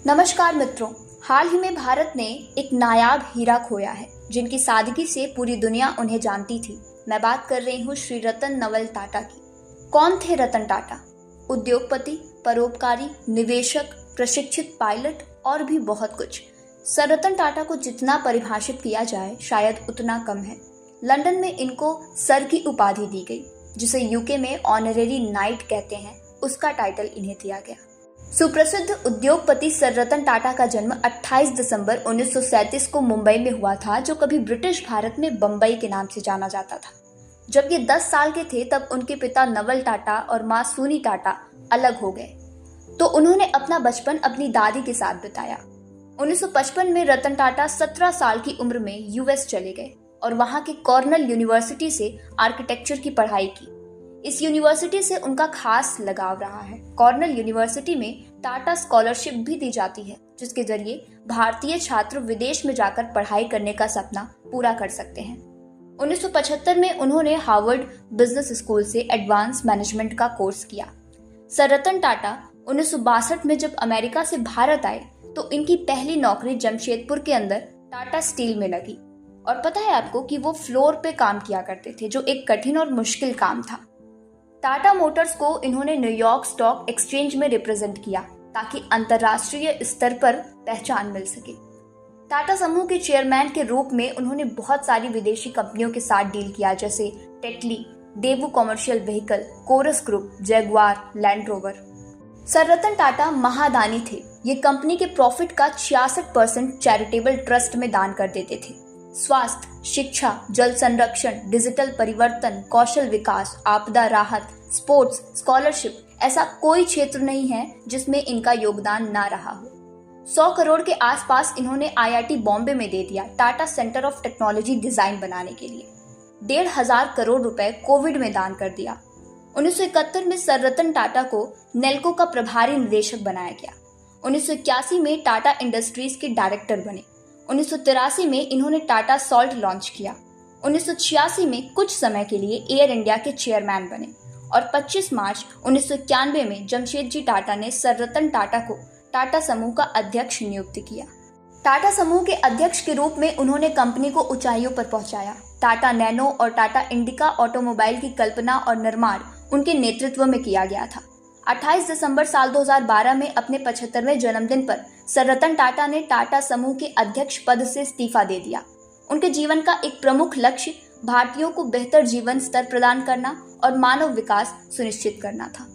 नमस्कार मित्रों, हाल ही में भारत ने एक नायाब हीरा खोया है जिनकी सादगी से पूरी दुनिया उन्हें जानती थी। मैं बात कर रही हूँ श्री रतन नवल टाटा की। कौन थे रतन टाटा? उद्योगपति, परोपकारी, निवेशक, प्रशिक्षित पायलट और भी बहुत कुछ। सर रतन टाटा को जितना परिभाषित किया जाए शायद उतना कम है। लंदन में इनको सर की उपाधि दी गई, जिसे यूके में ऑनरेरी नाइट कहते हैं, उसका टाइटल इन्हें दिया गया। सुप्रसिद्ध उद्योगपति सर रतन टाटा का जन्म 28 दिसंबर 1937 को मुंबई में हुआ था, जो कभी ब्रिटिश भारत में बम्बई के नाम से जाना जाता था। जब ये 10 साल के थे तब उनके पिता नवल टाटा और मां सूनी टाटा अलग हो गए, तो उन्होंने अपना बचपन अपनी दादी के साथ बिताया। 1955 में रतन टाटा 17 साल की उम्र में यूएस चले गए और वहां की कॉर्नेल यूनिवर्सिटी से आर्किटेक्चर की पढ़ाई की। इस यूनिवर्सिटी से उनका खास लगाव रहा है। कॉर्नेल यूनिवर्सिटी में टाटा स्कॉलरशिप भी दी जाती है, जिसके जरिए भारतीय छात्र विदेश में जाकर पढ़ाई करने का सपना पूरा कर सकते हैं। 1975 में उन्होंने हार्वर्ड बिजनेस स्कूल से एडवांस मैनेजमेंट का कोर्स किया। सर रतन टाटा 1962 में जब अमेरिका से भारत आए तो इनकी पहली नौकरी जमशेदपुर के अंदर टाटा स्टील में लगी। और पता है आपको कि वो फ्लोर पे काम किया करते थे, जो एक कठिन और मुश्किल काम था। टाटा मोटर्स को इन्होंने न्यूयॉर्क स्टॉक एक्सचेंज में रिप्रेजेंट किया ताकि अंतर्राष्ट्रीय स्तर पर पहचान मिल सके। टाटा समूह के चेयरमैन के रूप में उन्होंने बहुत सारी विदेशी कंपनियों के साथ डील किया, जैसे Tetley, Daewoo commercial vehicle, Corus group, Jaguar, land Rover. Sir Ratan Tata महादानी थे। ये कंपनी के प्रॉफिट का 66% चैरिटेबल ट्रस्ट में दान कर देते थे। स्वास्थ्य, शिक्षा, जल संरक्षण, डिजिटल परिवर्तन, कौशल विकास, आपदा राहत, स्पोर्ट्स, स्कॉलरशिप, ऐसा कोई क्षेत्र नहीं है जिसमें इनका योगदान ना रहा हो। 100 करोड़ के आसपास इन्होंने आईआईटी बॉम्बे में दे दिया Tata centre of technology design बनाने के लिए। 1,500 करोड़ रुपए कोविड में दान कर दिया। 1971 में सर रतन टाटा को नेल्को का प्रभारी निदेशक बनाया गया। 1981 में टाटा इंडस्ट्रीज के डायरेक्टर बने। 1983 में इन्होंने टाटा सॉल्ट लॉन्च किया। 1986 में कुछ समय के लिए एयर इंडिया के चेयरमैन बने और 25 मार्च 1991 में जमशेदजी टाटा ने सर रतन टाटा को टाटा समूह का अध्यक्ष नियुक्त किया। टाटा समूह के अध्यक्ष के रूप में उन्होंने कंपनी को ऊंचाइयों पर पहुंचाया। टाटा नैनो और टाटा इंडिका ऑटोमोबाइल की कल्पना और निर्माण उनके नेतृत्व में किया गया था। 28 दिसंबर साल 2012 में अपने 75वें जन्मदिन पर सर रतन टाटा ने टाटा समूह के अध्यक्ष पद से इस्तीफा दे दिया। उनके जीवन का एक प्रमुख लक्ष्य भारतीयों को बेहतर जीवन स्तर प्रदान करना और मानव विकास सुनिश्चित करना था।